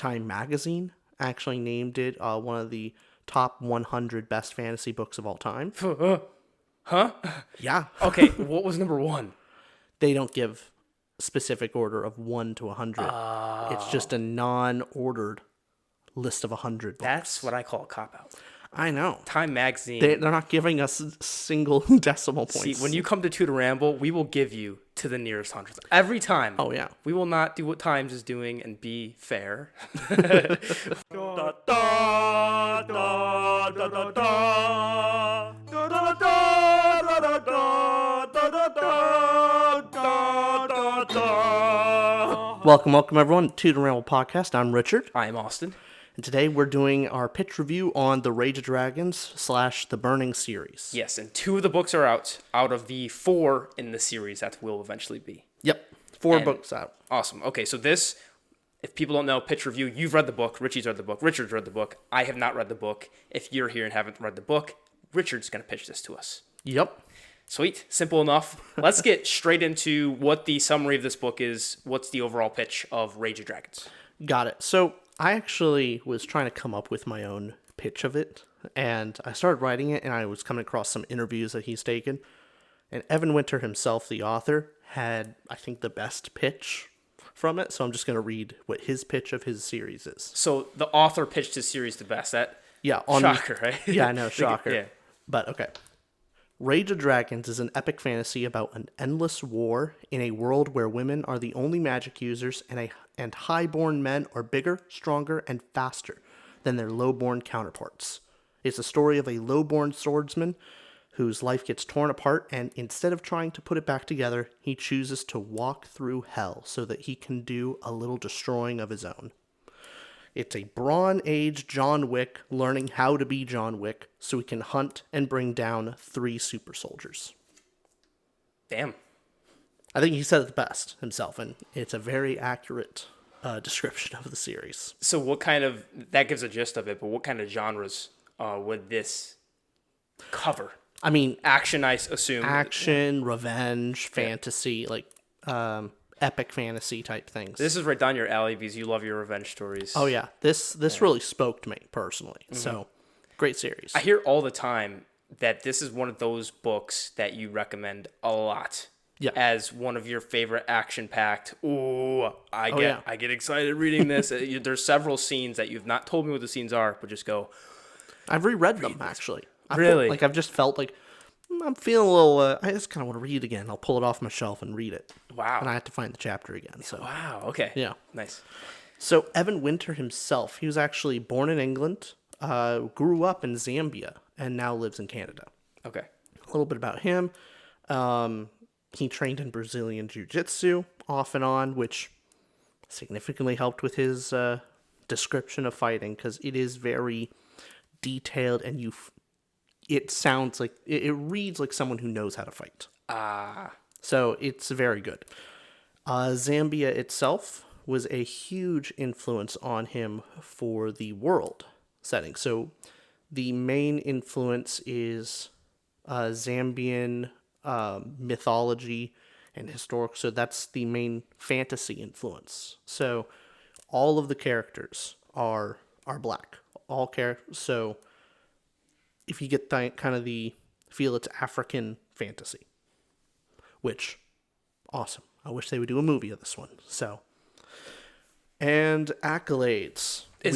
Time magazine actually named it one of the top 100 best fantasy books of all time. Huh? Yeah. Okay, what was number 1? They don't give specific order of 1 to 100. It's just a non-ordered list of 100 books. That's what I call a cop-out. I know. Time magazine. They're not giving us single decimal points. See, when you come to Ramble, we will give you to the nearest hundredth. Every time. Oh, yeah. We will not do what Times is doing and be fair. Welcome everyone to the Ramble podcast. I'm Richard. I am Austin. And today we're doing our pitch review on the Rage of Dragons / the Burning series. Yes, and 2 of the books are out of the 4 in the series that will eventually be. Yep, 4 books out. Awesome. Okay, so this, if people don't know, pitch review, you've read the book, Richie's read the book, Richard's read the book, I have not read the book. If you're here and haven't read the book, Richard's going to pitch this to us. Yep. Sweet. Simple enough. Let's get straight into what the summary of this book is. What's the overall pitch of Rage of Dragons? Got it. So I actually was trying to come up with my own pitch of it, and I started writing it, and I was coming across some interviews that he's taken, and Evan Winter himself, the author, had, I think, the best pitch from it, so I'm just going to read what his pitch of his series is. So the author pitched his series the best. Shocker, right? Yeah, I know, shocker. Yeah. But, okay. Rage of Dragons is an epic fantasy about an endless war in a world where women are the only magic users and highborn men are bigger, stronger, and faster than their lowborn counterparts. It's a story of a lowborn swordsman whose life gets torn apart, and instead of trying to put it back together, he chooses to walk through hell so that he can do a little destroying of his own. It's a Bronze Age John Wick learning how to be John Wick so he can hunt and bring down 3 super soldiers. Damn. I think he said it the best himself, and it's a very accurate description of the series. So what kind of, that gives a gist of it, but what kind of genres would this cover? I mean, action, I assume. Action, revenge, fantasy, epic fantasy type things. This is right down your alley because you love your revenge stories. Oh yeah, this really spoke to me personally. Mm-hmm. So, great series. I hear all the time that this is one of those books that you recommend a lot. Yeah. As one of your favorite action-packed. Ooh, I get excited reading this. There's several scenes that you've not told me what the scenes are, but just go. I've reread them actually. Really? I've just felt like I'm feeling a little. I just kind of want to read it again. I'll pull it off my shelf and read it. Wow. And I have to find the chapter again. So. Wow. Okay. Yeah. Nice. So Evan Winter himself, he was actually born in England, grew up in Zambia, and now lives in Canada. Okay. A little bit about him. He trained in Brazilian Jiu-Jitsu off and on, which significantly helped with his description of fighting because it is very detailed and it sounds like it reads like someone who knows how to fight. So it's very good. Zambia itself was a huge influence on him for the world setting. So the main influence is Zambian mythology and historic. So that's the main fantasy influence. So all of the characters are black. All characters. So if you get kind of the feel, it's African fantasy, which awesome. I wish they would do a movie of this one. So, and accolades. I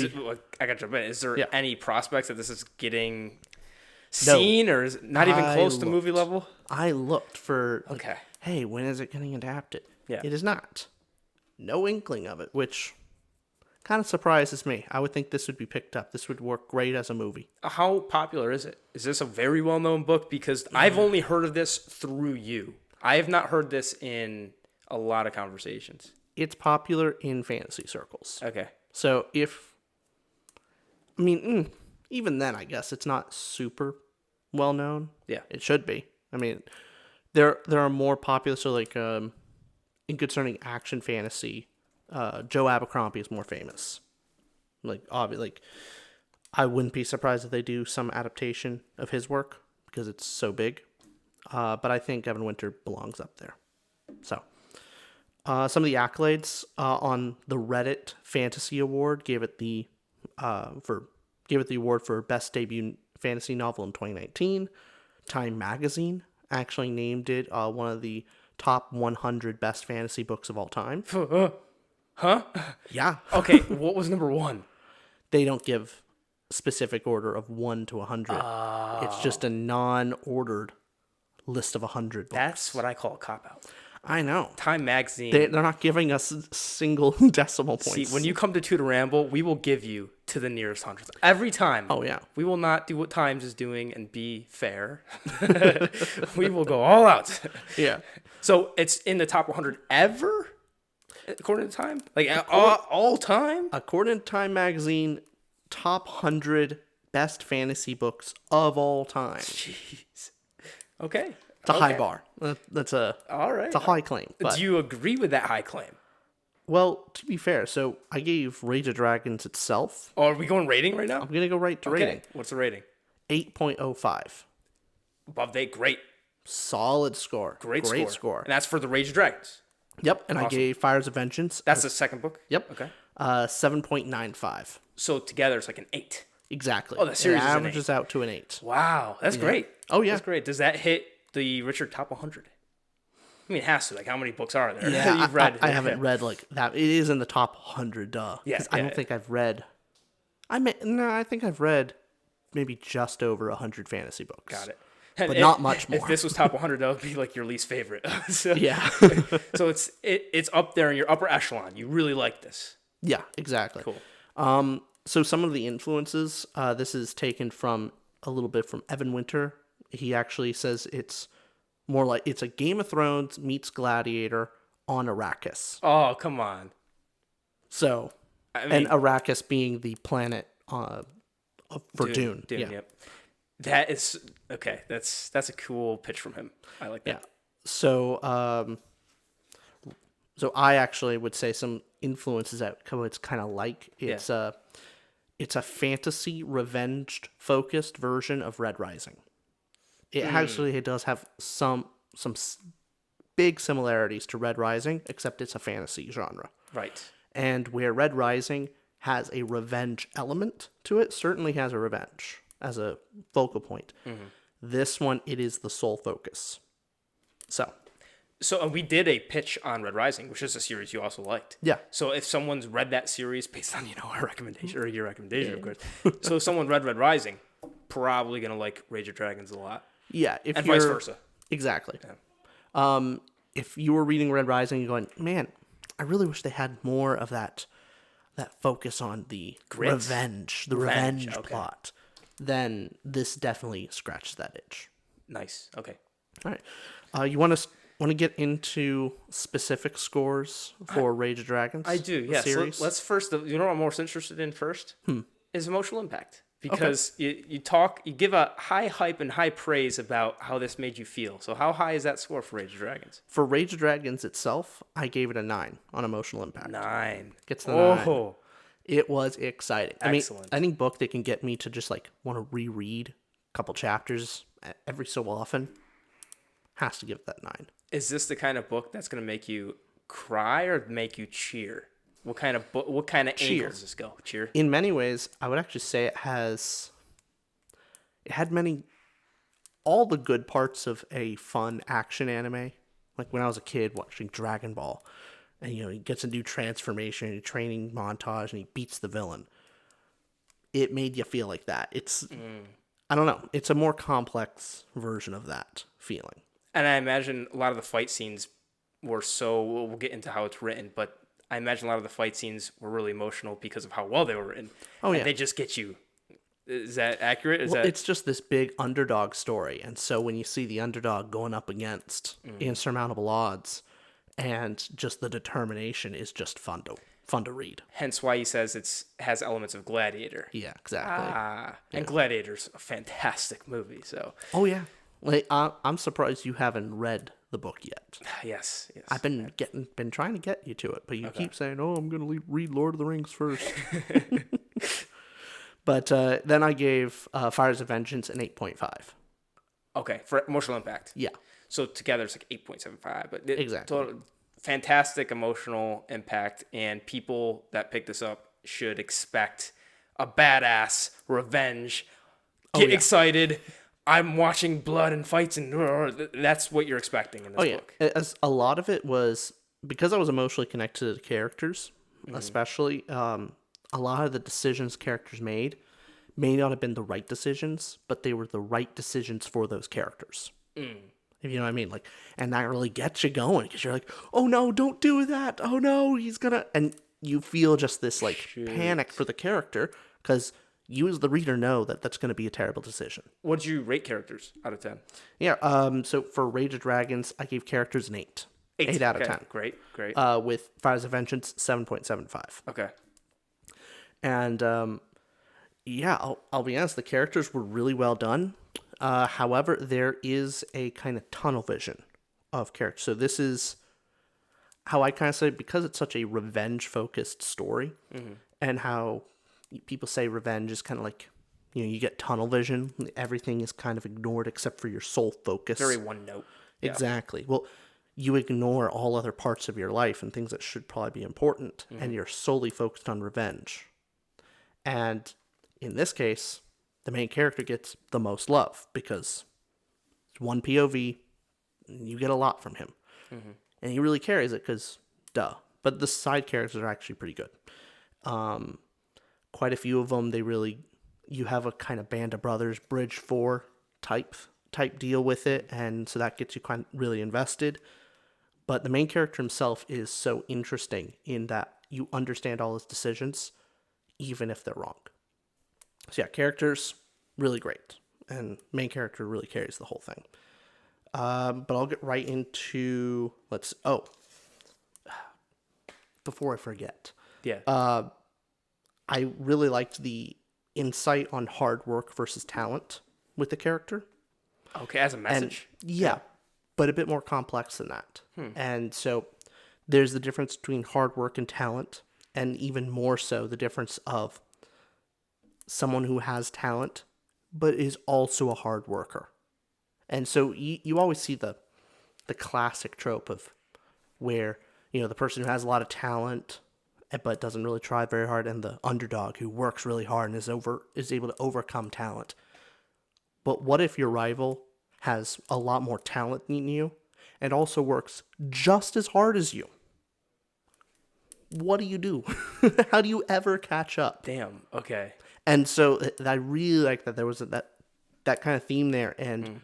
got to jump in. Is there any prospects that this is getting seen, or is it not even close to movie level? I looked for. Okay. Hey, when is it getting adapted? Yeah. It is not. No inkling of it, which kind of surprises me. I would think this would be picked up. This would work great as a movie. How popular is it? Is this a very well-known book? Because I've only heard of this through you. I have not heard this in a lot of conversations. It's popular in fantasy circles. Okay. So even then, I guess it's not super well-known. Yeah. It should be. I mean, there are more popular, so in concerning action fantasy, Joe Abercrombie is more famous. I wouldn't be surprised if they do some adaptation of his work because it's so big. But I think Evan Winter belongs up there. So, Some of the accolades on the Reddit Fantasy Award gave it the award for best debut fantasy novel in 2019. Time Magazine actually named it one of the top 100 best fantasy books of all time. Huh? Yeah. Okay, what was number 1? They don't give specific order of 1 to 100. It's just a non-ordered list of 100 books. That's what I call a cop-out. I know. Time Magazine. They're not giving us single decimal points. See, when you come to Tutor Ramble, we will give you to the nearest hundredth. Every time. Oh, yeah. We will not do what Times is doing and be fair. We will go all out. Yeah. So it's in the top 100 ever, according to Time? Like all time? According to Time Magazine, top 100 best fantasy books of all time. Jeez. Okay. It's a high bar. That's all right. It's a high claim. But, do you agree with that high claim? Well, to be fair, so I gave Rage of Dragons itself. Oh, are we going rating right now? I'm going to go right to rating. What's the rating? 8.05. Above 8, great. Solid score. Great score. And that's for the Rage of Dragons. Yep, and awesome. I gave Fires of Vengeance. That's the second book? Yep. Okay. 7.95. So together it's like an 8. Exactly. Oh, the series averages out to an 8. Wow, that's great. Oh, yeah. That's great. Does that hit the Richard top 100? I mean, it has to. Like, how many books are there? Yeah, You've read. I haven't read like that. It is in the top 100, duh. Yeah, I don't think I've read. I think I've read maybe just over 100 fantasy books. Got it. But not much more. If this was top 100, that would be like your least favorite. So, yeah. So it's up there in your upper echelon. You really like this. Yeah, exactly. Cool. So some of the influences, this is taken from a little bit from Evan Winter. He actually says it's more like it's a Game of Thrones meets Gladiator on Arrakis. Oh, come on. So, and Arrakis being the planet for Dune. Dune, yeah. Yep. That is okay. That's a cool pitch from him. I like that. Yeah. So, so I actually would say some influences that it's kind of like it's a fantasy revenge focused version of Red Rising. It does have some big similarities to Red Rising, except it's a fantasy genre. Right. And where Red Rising has a revenge element to it, certainly has a revenge as a focal point. Mm-hmm. This one, it is the sole focus. So we did a pitch on Red Rising, which is a series you also liked. Yeah. So if someone's read that series based on, our recommendation or your recommendation, of course. So if someone read Red Rising, probably going to like Rage of Dragons a lot. Yeah. And vice versa. Exactly. Yeah. If you were reading Red Rising and going, man, I really wish they had more of that focus on the revenge plot, then this definitely scratches that itch. Nice. Okay. All right. You want to get into specific scores for Rage of Dragons? I do, yes. Series? Let's first, what I'm most interested in first is emotional impact. Because you give a high hype and high praise about how this made you feel. So how high is that score for Rage of Dragons? For Rage of Dragons itself, I gave it a 9 on emotional impact. 9. Gets the 9. It was exciting. Excellent. I mean, any book that can get me to just like want to reread a couple chapters every so often has to give it that 9. Is this the kind of book that's going to make you cry or make you cheer? What kind of angle does this go? Cheer? In many ways, I would actually say it had all the good parts of a fun action anime. Like when I was a kid watching Dragon Ball, and he gets a new transformation, a training montage, and he beats the villain. It made you feel like that. It's I don't know. It's a more complex version of that feeling. And I imagine a lot of the fight scenes were we'll get into how it's written, but I imagine a lot of the fight scenes were really emotional because of how well they were written. Oh, yeah. And they just get you. Is that accurate? It's just this big underdog story. And so when you see the underdog going up against insurmountable odds, and just the determination is just fun to read. Hence why he says it has elements of Gladiator. Yeah, exactly. And Gladiator's a fantastic movie. So. Oh, yeah. Like, I'm surprised you haven't read the book yet. Yes. I've been trying to get you to it, but you keep saying, "Oh, I'm going to read Lord of the Rings first." But then I gave Fires of Vengeance an 8.5. Okay, for emotional impact. Yeah. So together it's like 8.75, but exactly fantastic emotional impact, and people that pick this up should expect a badass revenge. Get excited. I'm watching blood and fights, and that's what you're expecting in this book. As a lot of it was because I was emotionally connected to the characters, especially. A lot of the decisions characters made may not have been the right decisions, but they were the right decisions for those characters. If you know what I mean, like, and that really gets you going because you're like, oh no, don't do that. Oh no, he's gonna, and you feel just this like panic for the character because you as the reader know that that's going to be a terrible decision. What'd you rate characters out of 10? Yeah. So for Rage of Dragons, I gave characters an 8. 8 out of 10. Great. With Fires of Vengeance, 7.75. Okay. And I'll be honest, the characters were really well done. However, there is a kind of tunnel vision of characters. So this is how I kind of say, because it's such a revenge-focused story, and how people say revenge is kind of like, you get tunnel vision. Everything is kind of ignored except for your sole focus. Very one note. Yeah. Exactly. Well, you ignore all other parts of your life and things that should probably be important, and you're solely focused on revenge. And in this case, the main character gets the most love because it's one POV, and you get a lot from him. And he really carries it because, duh. But the side characters are actually pretty good. Quite a few of them, you have a kind of Band of Brothers, Bridge 4 type deal with it, and so that gets you kind of really invested. But the main character himself is so interesting in that you understand all his decisions, even if they're wrong. So yeah, characters, really great. And main character really carries the whole thing. But I'll get right into, before I forget. Yeah. I really liked the insight on hard work versus talent with the character. Okay, as a message. And, but a bit more complex than that. And so there's the difference between hard work and talent, and even more so the difference of someone who has talent but is also a hard worker. And so you always see the classic trope of where, the person who has a lot of talent but doesn't really try very hard, and the underdog who works really hard and is able to overcome talent. But what if your rival has a lot more talent than you and also works just as hard as you? What do you do? How do you ever catch up? Damn. Okay. And so I really like that there was that kind of theme there. And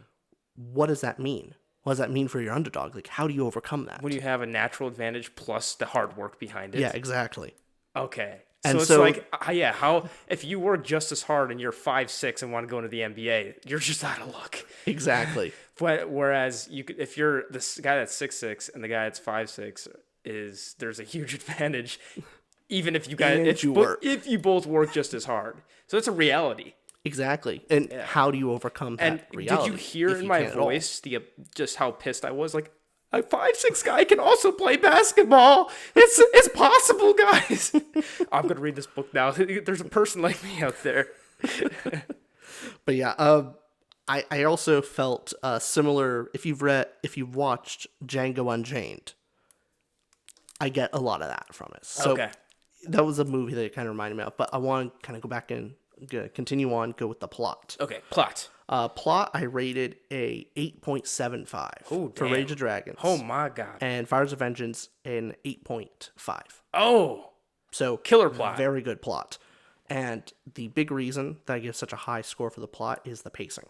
what does that mean? What does that mean for your underdog? Like, how do you overcome that? When you have a natural advantage plus the hard work behind it. Yeah, exactly. Okay. And so it's like, how if you work just as hard and you're 5'6" and want to go into the NBA, you're just out of luck. Exactly. Whereas if you're this guy that's 6'6" and the guy that's 5'6", there's a huge advantage, even if if you both work just as hard. So it's a reality. Exactly. And how do you overcome that reality? Did you hear in my voice just how pissed I was? Like, a 5'6" guy can also play basketball. It's possible, guys. I'm gonna read this book now. There's a person like me out there. But yeah, I also felt similar. If you've watched Django Unchained, I get a lot of that from it. So that was a movie that it kind of reminded me of. But I want to kind of go back and continue on. Go with the plot. Okay, plot. Plot, I rated a 8.75 for Rage of Dragons. Oh my god. And Fires of Vengeance an 8.5. Oh. So killer plot. Very good plot. And the big reason that I give such a high score for the plot is the pacing.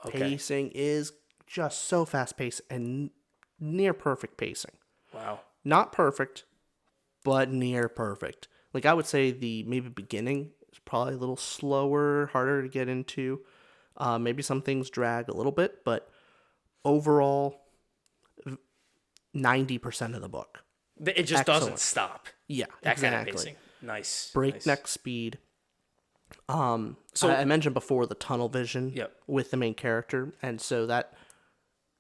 Okay. Pacing is just so fast paced and near perfect pacing. Wow. Not perfect, but near perfect. Like, I would say the maybe beginning is probably a little slower, harder to get into. Maybe some things drag a little bit, but overall, 90% of the book. It just doesn't stop. Yeah, that exactly. kind of pacing. Nice. Breakneck speed. So I mentioned before the tunnel vision with the main character, and so that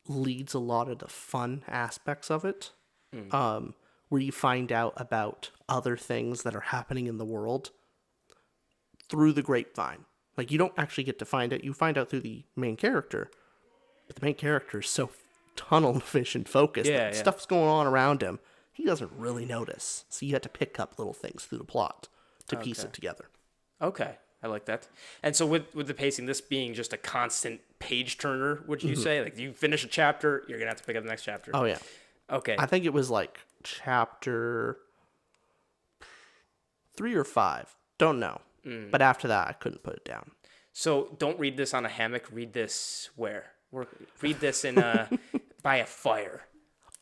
leads a lot of the fun aspects of it, where you find out about other things that are happening in the world through the grapevine. Like, you don't actually get to find it. You find out through the main character, but the main character is so tunnel vision focus. Yeah. Stuff's going on around him. He doesn't really notice. So you have to pick up little things through the plot to piece it together. Okay. I like that. And so with the pacing, this being just a constant page turner, would you say? Like, you finish a chapter, you're going to have to pick up the next chapter. Oh, yeah. Okay. I think it was like chapter 3 or 5. Don't know. But after that, I couldn't put it down. So don't read this on a hammock. Read this where? Read this in by a fire.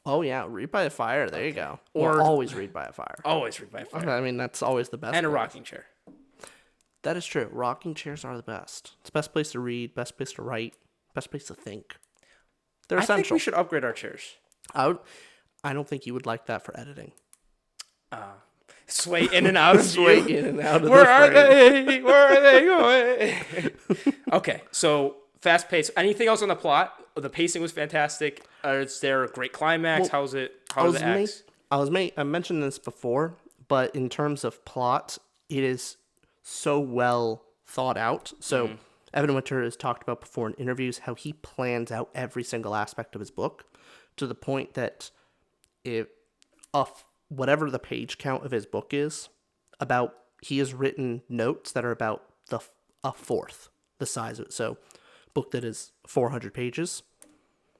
Oh, yeah. Read by a fire. There you go. Or always read by a fire. Always read by a fire. Okay, I mean, that's always the best. And a rocking chair. That is true. Rocking chairs are the best. It's the best place to read, best place to write, best place to think. They're essential. I think we should upgrade our chairs. I don't think you would like that for editing. Sway in and out of Sway view. in and out of Where the are frame. they? Where are they going? Okay, so fast pace. Anything else on the plot? The pacing was fantastic. Is there a great climax? How's it? How are the acts? I mentioned this before, but in terms of plot, it is so well thought out. So Evan Winter has talked about before in interviews how he plans out every single aspect of his book to the point that whatever the page count of his book is, he has written notes that are about a fourth the size of it. So book that is 400 pages.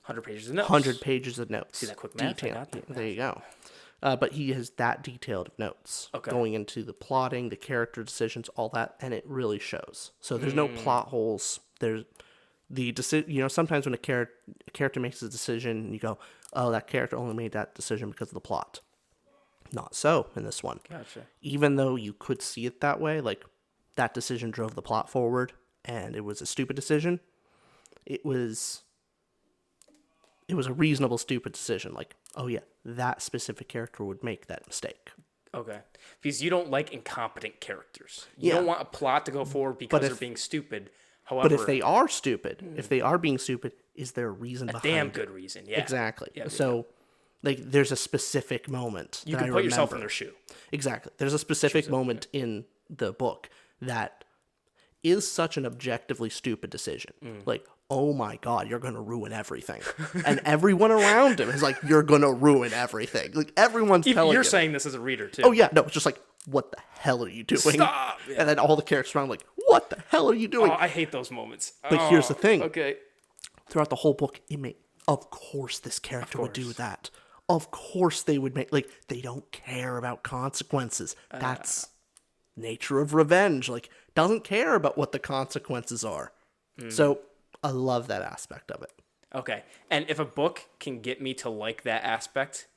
100 pages of notes. 100 pages of notes. See that quick math? I got that. There you go. But he has that detailed of notes going into the plotting, the character decisions, all that, and it really shows. So there's no plot holes. There's the decision. Sometimes when a character makes a decision, you go, "Oh, that character only made that decision because of the plot." Not so in this one. Gotcha. Even though you could see it that way, like that decision drove the plot forward, and it was a stupid decision. It was a reasonable stupid decision. Like, oh yeah, that specific character would make that mistake. Okay. Because you don't like incompetent characters. You don't want a plot to go forward because they're being stupid. However, but if they are stupid, if they are being stupid, is there a reason behind it? A damn good reason, yeah. Exactly. Yeah, so, like, there's a specific moment you can put yourself in their shoe. Exactly. There's a specific moment in the book that is such an objectively stupid decision. Like, oh my God, you're going to ruin everything. And everyone around him is like, you're going to ruin everything. Like, everyone's telling You're saying this as a reader, too. Oh, yeah. No, it's just like, what the hell are you doing? Stop! Yeah. And then all the characters around like, what the hell are you doing? Oh, I hate those moments. But here's the thing. Okay. Throughout the whole book, of course this character would do that. Of course they would make, they don't care about consequences. That's nature of revenge. Like, doesn't care about what the consequences are. So I love that aspect of it. Okay. And if a book can get me to like that aspect,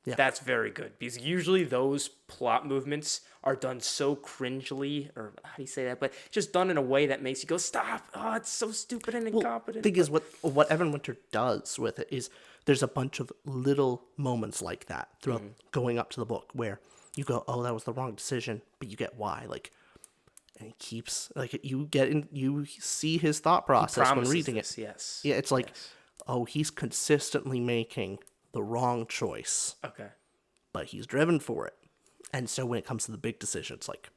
that's very good. Because usually those plot movements are done so cringely, or how do you say that? But just done in a way that makes you go, stop. Oh, it's so stupid and incompetent. The thing is, what Evan Winter does with it is there's a bunch of little moments like that throughout going up to the book where you go, oh, that was the wrong decision, but you get why. Like, and he keeps, like, you see his thought process when reading it. Yes. Yeah, it's like, oh, he's consistently making the wrong choice. Okay. But he's driven for it. And so when it comes to the big decision, it's like,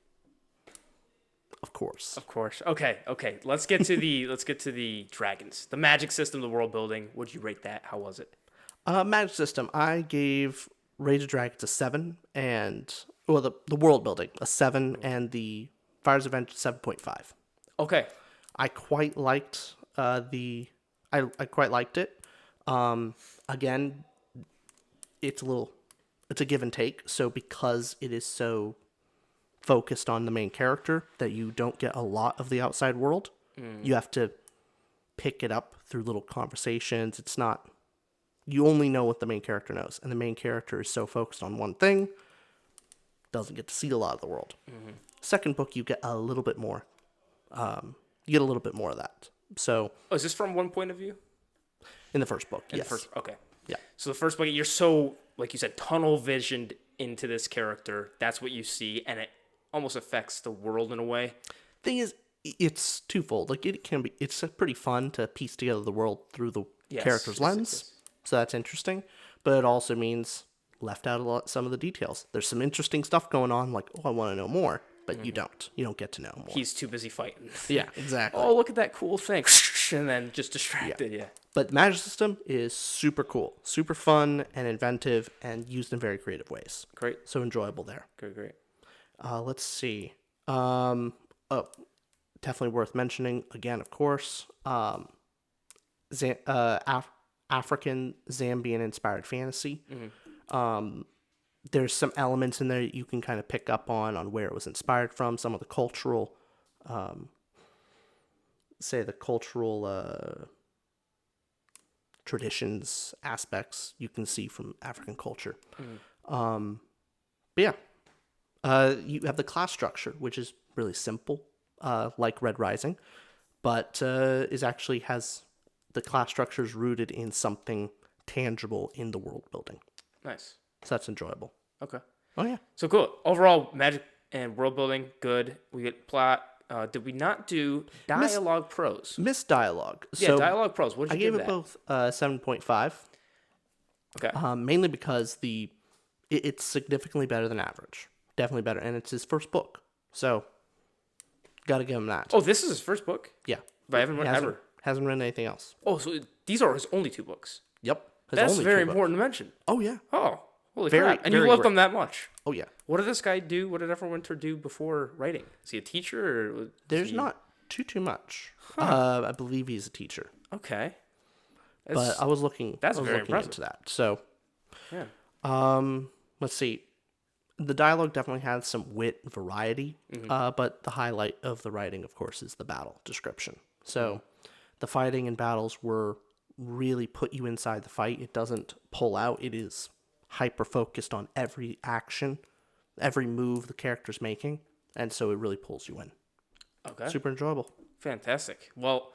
of course. Of course. Okay. Let's get to the dragons. The magic system, the world building. Would you rate that? How was it? Magic system, I gave Rage of Dragons a 7, and the world building a 7, and the Fires of Vengeance 7.5. Okay. I quite liked I quite liked it. Again, it's a give and take. So because it is so focused on the main character that you don't get a lot of the outside world, you have to pick it up through little conversations. It's not, you only know what the main character knows, and the main character is so focused on one thing, doesn't get to see a lot of the world. Second book, you get a little bit more. You get a little bit more of that. So, is this from one point of view? In the first book, yes. Okay. Yeah. So the first book, you're so, like you said, tunnel visioned into this character. That's what you see, and it almost affects the world in a way. Thing is, it's twofold. Like, it's pretty fun to piece together the world through the character's lens. So that's interesting. But it also means left out some of the details. There's some interesting stuff going on, like, oh, I want to know more. But you don't. You don't get to know more. He's too busy fighting. Yeah, exactly. Oh, look at that cool thing. and then just distracted. Yeah. But the magic system is super cool, super fun and inventive, and used in very creative ways. Great. So enjoyable there. Great. Let's see. Definitely worth mentioning again, of course. African Zambian inspired fantasy. There's some elements in there that you can kind of pick up on where it was inspired from. Some of the cultural, traditions, aspects you can see from African culture. But yeah, you have the class structure, which is really simple, like Red Rising, but has the class structure is rooted in something tangible in the world building. Nice. So that's enjoyable. Okay. Oh yeah. So cool. Overall, magic and world building, good. We get plot. Did we not do dialogue prose? Missed dialogue. Yeah, so dialogue prose. What did you give that? I gave it both 7.5. Okay. Mainly because it's significantly better than average. Definitely better, and it's his first book. So, got to give him that. Oh, this is his first book? Yeah. But I haven't read ever. Hasn't written anything else. Oh, so these are his only 2 books? Yep. That's very important to mention. Oh, yeah. Oh, holy crap. And you love them that much? Oh, yeah. What did this guy do? What did Everwinter do before writing? Is he a teacher? Or There's not too much. I believe he's a teacher. Okay. But I was looking. That's very impressive. Into that. So, yeah. Let's see. The dialogue definitely has some wit and variety, but the highlight of the writing, of course, is the battle description. So, the fighting and battles were really put you inside the fight. It doesn't pull out. It is hyper-focused on every action, every move the character's making, and so it really pulls you in. Okay. Super enjoyable. Fantastic. Well,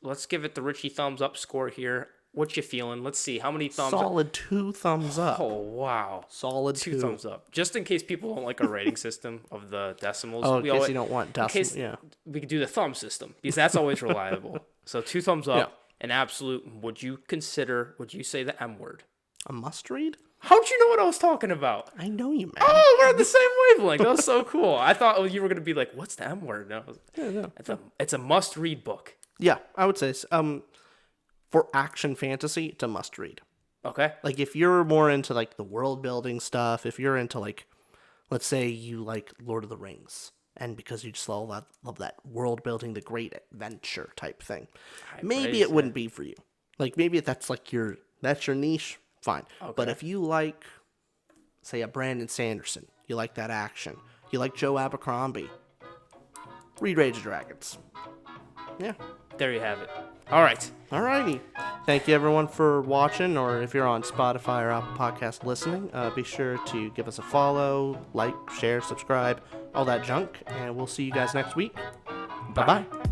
let's give it the Richie thumbs up score here. What you feeling? Let's see. How many thumbs Solid 2 thumbs up. Oh, wow. Solid 2 thumbs up. Just in case people don't like our rating system of the decimals. Oh, in case you don't want decimals. Yeah. We could do the thumb system because that's always reliable. So 2 thumbs up. Yeah. An absolute. Would you say the M word? A must read? How'd you know what I was talking about? I know you, man. Oh, we're on the same wavelength. That was so cool. I thought you were going to be like, what's the M word? No. It's a must read book. Yeah, I would say for action fantasy, it's a must read. Okay. Like if you're more into like the world building stuff, if you're into like, let's say you like Lord of the Rings, and because you just love that world building, the great adventure type thing, maybe it wouldn't be for you. Like maybe that's your niche, fine. Okay. But if you like, say, a Brandon Sanderson, you like that action, you like Joe Abercrombie, read Rage of Dragons. Yeah. There you have it. All right. Alrighty. Thank you, everyone, for watching, or if you're on Spotify or Apple Podcast listening, be sure to give us a follow, like, share, subscribe, all that junk, and we'll see you guys next week. Bye-bye.